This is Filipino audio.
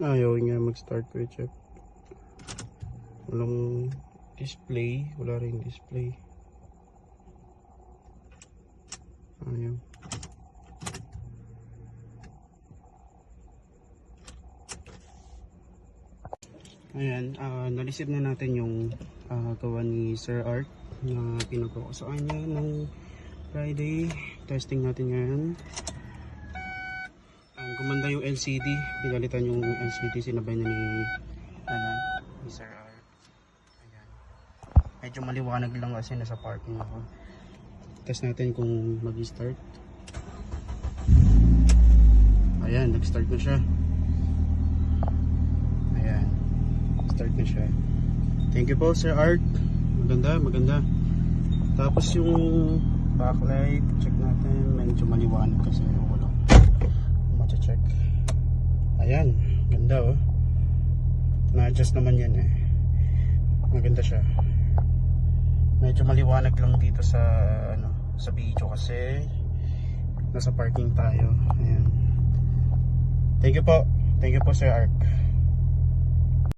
Ayaw nga mag-start ko check. Walang display. Wala rin display. Ayaw. Ayan, na-receive na natin yung gawa ni Sir Art na pinagawa ko sa kanya ng Friday. Testing natin ngayon. Gumanda yung LCD. Pinalitan yung LCD. Sinabay na ni Sir Art. Ayan. Medyo maliwanag lang kasi nasa parking ako. Test natin kung mag-start. Ayan, nag-start na siya. Ayan. Start na siya. Thank you po Sir Art. Maganda. Tapos yung backlight, check natin. Medyo maliwanag kasi wala. Check. Ayan, ganda oh. Na-adjust naman yan eh. Maganda siya. Medyo maliwanag lang dito sa sa video kasi nasa parking tayo. Ayan. Thank you po Sir Art.